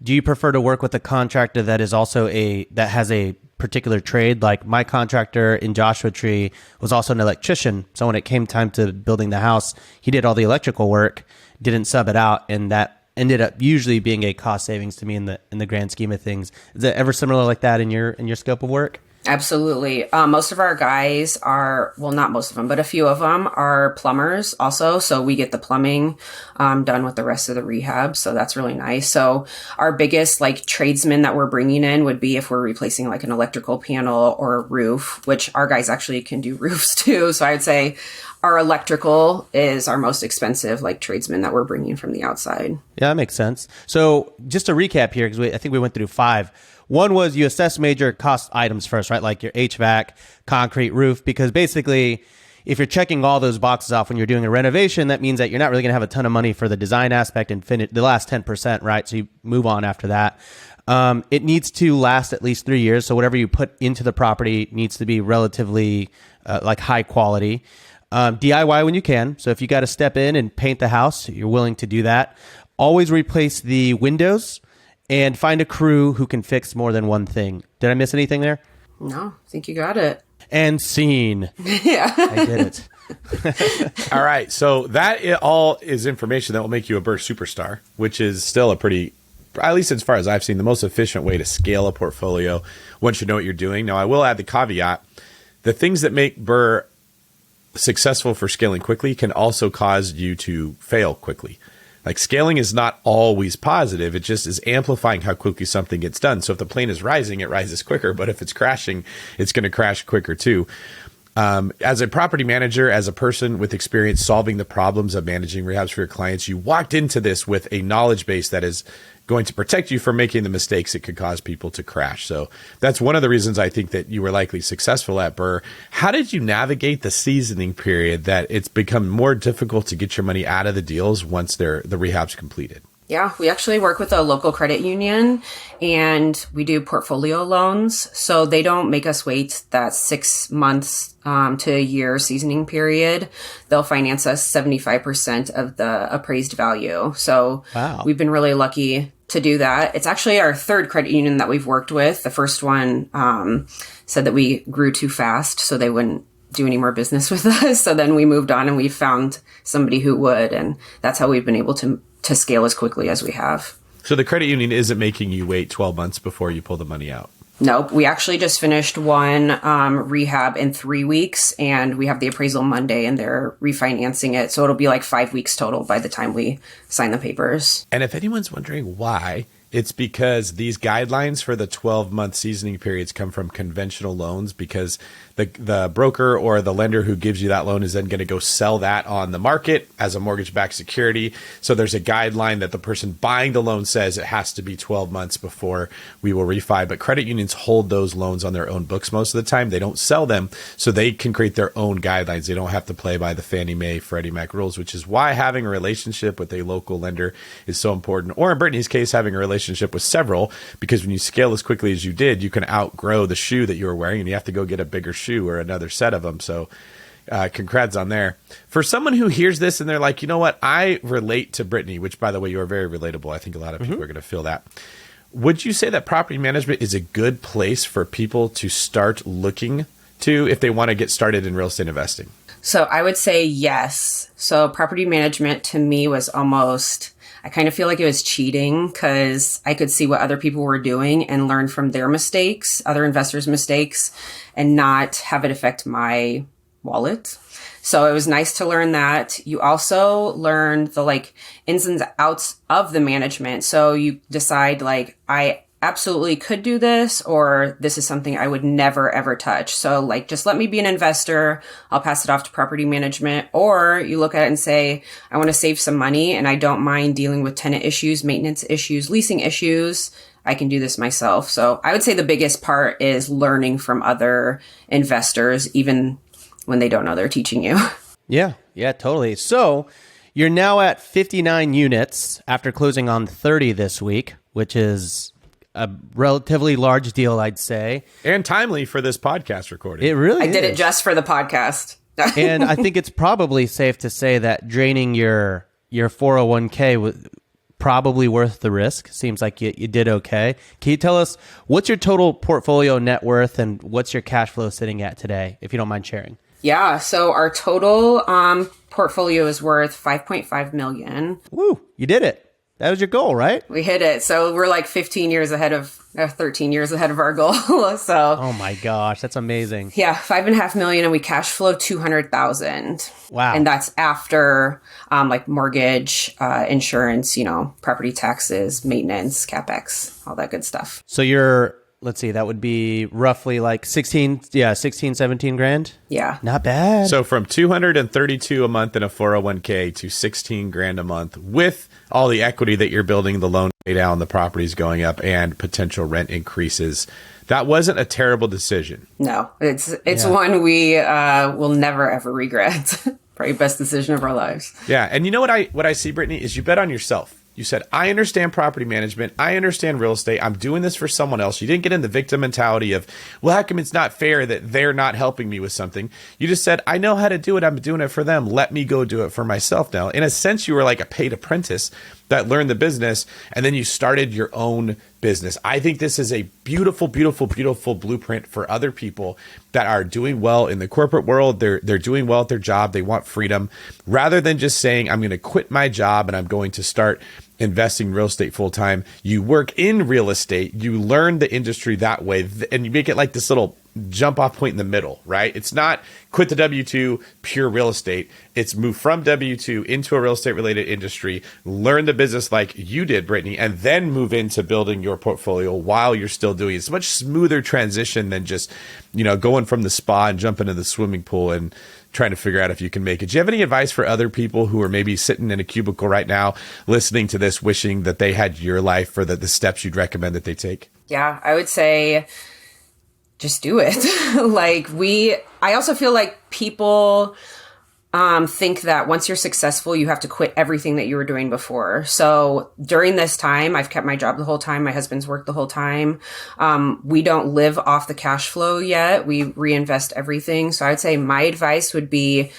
Do you prefer to work with a contractor that is also that has a particular trade? Like my contractor in Joshua Tree was also an electrician. So when it came time to building the house, he did all the electrical work, didn't sub it out, and that ended up usually being a cost savings to me in the grand scheme of things. Is it ever similar like that in your scope of work? Absolutely. Most of our guys are, well, not most of them, but a few of them are plumbers also. So we get the plumbing done with the rest of the rehab. So that's really nice. So our biggest like tradesmen that we're bringing in would be if we're replacing like an electrical panel or a roof, which our guys actually can do roofs too. So I would say our electrical is our most expensive like tradesman that we're bringing from the outside. Yeah, that makes sense. So just to recap here, because I think we went through 5. One was you assess major cost items first, right? Like your HVAC, concrete, roof, because basically if you're checking all those boxes off when you're doing a renovation, that means that you're not really going to have a ton of money for the design aspect and finish the last 10%, right? So you move on after that. It needs to last at least 3 years. So whatever you put into the property needs to be relatively like high quality. DIY when you can. So if you got to step in and paint the house, you're willing to do that. Always replace the windows and find a crew who can fix more than one thing. Did I miss anything there? No, I think you got it. And scene. Yeah. I did it. All right. So that all is information that will make you a BRRRR superstar, which is still a pretty, at least as far as I've seen, the most efficient way to scale a portfolio once you know what you're doing. Now, I will add the caveat. The things that make BRRRR successful for scaling quickly can also cause you to fail quickly. Like scaling is not always positive. It just is amplifying how quickly something gets done. So if the plane is rising, it rises quicker. But if it's crashing, it's going to crash quicker too. As a property manager, as a person with experience solving the problems of managing rehabs for your clients, you walked into this with a knowledge base that is going to protect you from making the mistakes that could cause people to crash. So that's one of the reasons I think that you were likely successful at BRRRR. How did you navigate the seasoning period that it's become more difficult to get your money out of the deals once the rehab's completed? Yeah, we actually work with a local credit union and we do portfolio loans. So they don't make us wait that 6 months to a year seasoning period. They'll finance us 75% of the appraised value. So Wow. We've been really lucky to do that. It's actually our third credit union that we've worked with. The first one said that we grew too fast, so they wouldn't do any more business with us. So then we moved on and we found somebody who would. And that's how we've been able to scale as quickly as we have. So the credit union isn't making you wait 12 months before you pull the money out? Nope. We actually just finished one rehab in 3 weeks and we have the appraisal Monday and they're refinancing it. So it'll be like 5 weeks total by the time we sign the papers. And if anyone's wondering why, it's because these guidelines for the 12-month seasoning periods come from conventional loans, because the broker or the lender who gives you that loan is then going to go sell that on the market as a mortgage-backed security. So there's a guideline that the person buying the loan says it has to be 12 months before we will refi. But credit unions hold those loans on their own books most of the time. They don't sell them, so they can create their own guidelines. They don't have to play by the Fannie Mae, Freddie Mac rules, which is why having a relationship with a local lender is so important. Or in Brittany's case, having a relationship with several, because when you scale as quickly as you did, you can outgrow the shoe that you were wearing and you have to go get a bigger shoe or another set of them. So congrats on there. For someone who hears this and they're like, you know what, I relate to Brittany, which by the way, you are very relatable. I think a lot of people are going to feel that. Would you say that property management is a good place for people to start looking to if they want to get started in real estate investing? So I would say yes. So property management to me was almost, I kind of feel like it was cheating because I could see what other people were doing and learn from their mistakes, other investors' mistakes, and not have it affect my wallet. So it was nice to learn that. You also learn the like ins and outs of the management. So you decide like, I absolutely could do this, or this is something I would never, ever touch. So like, just let me be an investor. I'll pass it off to property management. Or you look at it and say, I want to save some money and I don't mind dealing with tenant issues, maintenance issues, leasing issues. I can do this myself. So I would say the biggest part is learning from other investors, even when they don't know they're teaching you. Yeah, totally. So you're now at 59 units after closing on 30 this week, which is a relatively large deal, I'd say. And timely for this podcast recording. It really I did it just for the podcast. And I think it's probably safe to say that draining your 401k was probably worth the risk. Seems like you did okay. Can you tell us what's your total portfolio net worth and what's your cash flow sitting at today, if you don't mind sharing? Yeah, so our total portfolio is worth $5.5 million. Woo, you did it. That was your goal, right? We hit it. So we're like 13 years ahead of our goal. So, oh my gosh, that's amazing. Yeah, 5.5 million, and we cash flow 200,000. Wow. And that's after like mortgage, insurance, property taxes, maintenance, CapEx, all that good stuff. So let's see, that would be roughly like 16, 17 grand. Yeah. Not bad. So from 232 a month in a 401k to 16 grand a month with all the equity that you're building, the loan pay down, the property's going up, and potential rent increases. That wasn't a terrible decision. No, it's one we will never ever regret. Probably best decision of our lives. Yeah, and you know what I see, Brittany, is you bet on yourself. You said, I understand property management. I understand real estate. I'm doing this for someone else. You didn't get in the victim mentality of, well, how come it's not fair that they're not helping me with something? You just said, I know how to do it. I'm doing it for them. Let me go do it for myself now. In a sense, you were like a paid apprentice that learned the business, and then you started your own business. I think this is a beautiful, beautiful, beautiful blueprint for other people that are doing well in the corporate world. They're doing well at their job. They want freedom. Rather than just saying, I'm going to quit my job and I'm going to start investing in real estate full time. You work in real estate. You learn the industry that way, and you make it like this little jump off point in the middle, right? It's not quit the W-2, pure real estate. It's move from W-2 into a real estate related industry, learn the business like you did, Brittany, and then move into building your portfolio while you're still doing it. It's a much smoother transition than just, going from the spa and jumping into the swimming pool and trying to figure out if you can make it. Do you have any advice for other people who are maybe sitting in a cubicle right now, listening to this, wishing that they had your life, or the steps you'd recommend that they take? Yeah, I would say just do it. I also feel like people think that once you're successful, you have to quit everything that you were doing before. So during this time, I've kept my job the whole time. My husband's worked the whole time. We don't live off the cash flow yet. We reinvest everything. So I would say my advice would be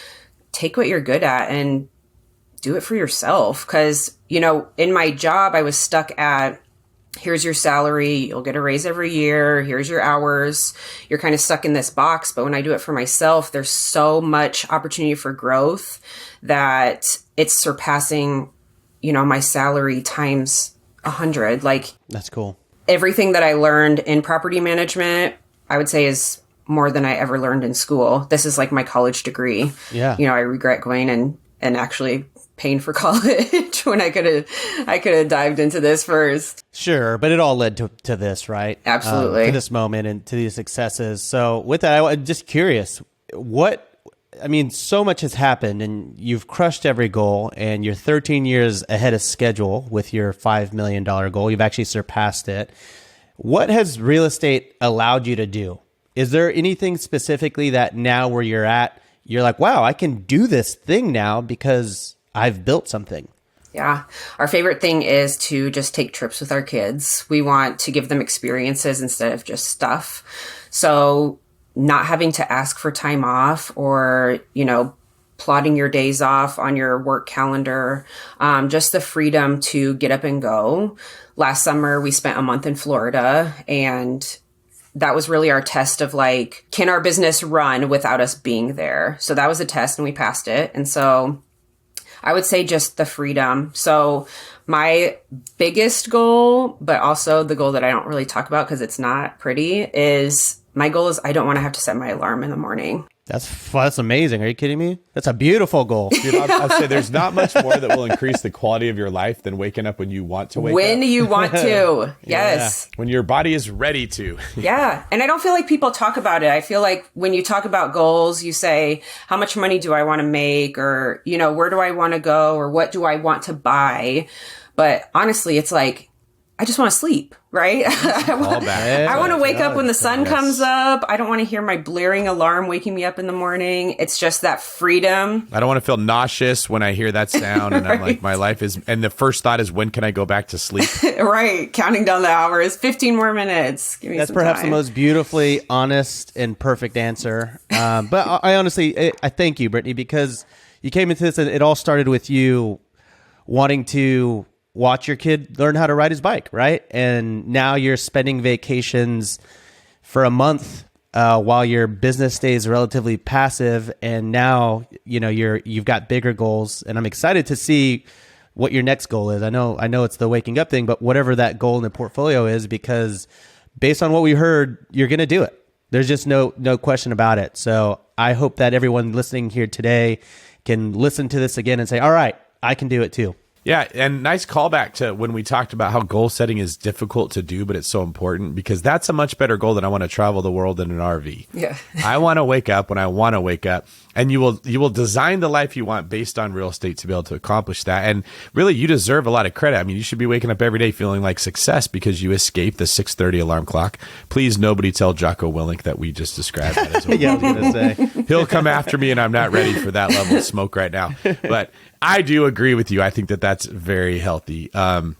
take what you're good at and do it for yourself. Because, in my job, I was stuck at, here's your salary, you'll get a raise every year, here's your hours. You're kind of stuck in this box. But when I do it for myself, there's so much opportunity for growth that it's surpassing, my salary times 100. Like, that's cool. Everything that I learned in property management, I would say is more than I ever learned in school. This is like my college degree. Yeah. I regret going and actually paying for college when I could have dived into this first. Sure, but it all led to this, right? Absolutely. To this moment and to these successes. So with that, I'm just curious, so much has happened and you've crushed every goal and you're 13 years ahead of schedule with your $5 million goal. You've actually surpassed it. What has real estate allowed you to do? Is there anything specifically that now where you're at, you're like, wow, I can do this thing now because I've built something? Yeah. Our favorite thing is to just take trips with our kids. We want to give them experiences instead of just stuff. So not having to ask for time off or, plotting your days off on your work calendar, just the freedom to get up and go. Last summer, we spent a month in Florida, and that was really our test of like, can our business run without us being there? So that was a test and we passed it. And so I would say just the freedom. So my biggest goal, but also the goal that I don't really talk about because it's not pretty, is my goal is I don't want to have to set my alarm in the morning. That's amazing. Are you kidding me? That's a beautiful goal. Dude, I'd say there's not much more that will increase the quality of your life than waking up when you want to wake up. When you want to. Yes. Yeah. When your body is ready to. Yeah. And I don't feel like people talk about it. I feel like when you talk about goals, you say, how much money do I want to make? Or, where do I want to go? Or what do I want to buy? But honestly, it's like, I just want to sleep, right? I want to wake up when the sun comes up. I don't want to hear my blaring alarm waking me up in the morning. It's just that freedom. I don't want to feel nauseous when I hear that sound. And I'm like, my life is, and the first thought is, when can I go back to sleep? Right. Counting down the hours, 15 more minutes. Give me That's some perhaps time. the most beautifully honest and perfect answer. But I honestly, I thank you, Brittany, because you came into this and it all started with you wanting to watch your kid learn how to ride his bike, right? And now you're spending vacations for a month while your business stays relatively passive. And now, you've got bigger goals. And I'm excited to see what your next goal is. I know it's the waking up thing, but whatever that goal in the portfolio is, because based on what we heard, you're going to do it. There's just no question about it. So I hope that everyone listening here today can listen to this again and say, all right, I can do it too. Yeah, and nice callback to when we talked about how goal setting is difficult to do, but it's so important, because that's a much better goal than I want to travel the world in an RV. Yeah. I want to wake up when I want to wake up, and you will design the life you want based on real estate to be able to accomplish that. And really, you deserve a lot of credit. I mean, you should be waking up every day feeling like success because you escaped the 6:30 alarm clock. Please, nobody tell Jocko Willink that we just described that as well. Yeah, I was going to say. He'll come after me, and I'm not ready for that level of smoke right now. But I do agree with you. I think that that's very healthy.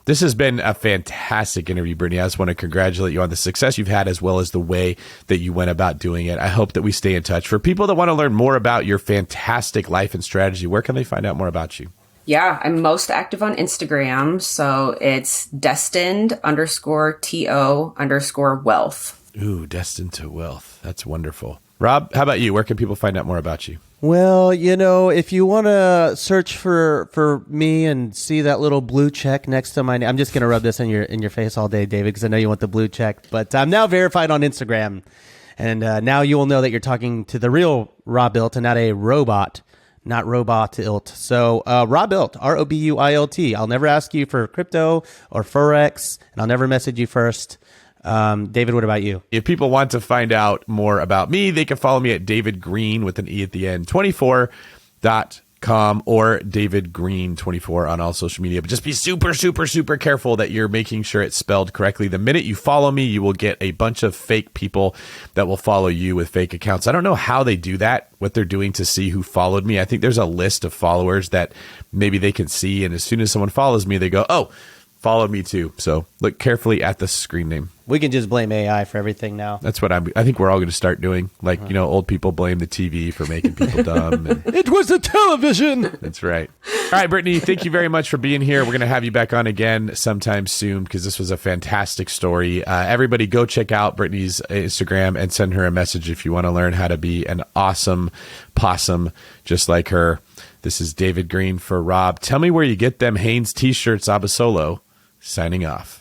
This has been a fantastic interview, Brittany. I just want to congratulate you on the success you've had, as well as the way that you went about doing it. I hope that we stay in touch. For people that want to learn more about your fantastic life and strategy, where can they find out more about you? Yeah, I'm most active on Instagram. So it's destined_TO_wealth. Ooh, destined to wealth. That's wonderful. Rob, how about you? Where can people find out more about you? Well, if you want to search for me and see that little blue check next to my name, I'm just going to rub this in your face all day, David, because I know you want the blue check. But I'm now verified on Instagram, and now you will know that you're talking to the real Rob Ilt and not a robot, not robot Ilt. So Rob Ilt, ROBUILT. I'll never ask you for crypto or Forex, and I'll never message you first. David, what about you? If people want to find out more about me, they can follow me at David Green with an E at the end, 24.com, or David Green 24 on all social media. But just be super, super, super careful that you're making sure it's spelled correctly. The minute you follow me, you will get a bunch of fake people that will follow you with fake accounts. I don't know how they do that, what they're doing to see who followed me. I think there's a list of followers that maybe they can see. And as soon as someone follows me, they go, oh, follow me too. So look carefully at the screen name. We can just blame AI for everything now. That's what I think we're all going to start doing. Like, old people blame the TV for making people dumb. And It was the television. that's right. All right, Brittany, thank you very much for being here. We're going to have you back on again sometime soon, because this was a fantastic story. Everybody go check out Brittany's Instagram and send her a message if you want to learn how to be an awesome possum just like her. This is David Green for Rob. Tell me where you get them Hanes t-shirts, Abasolo, signing off.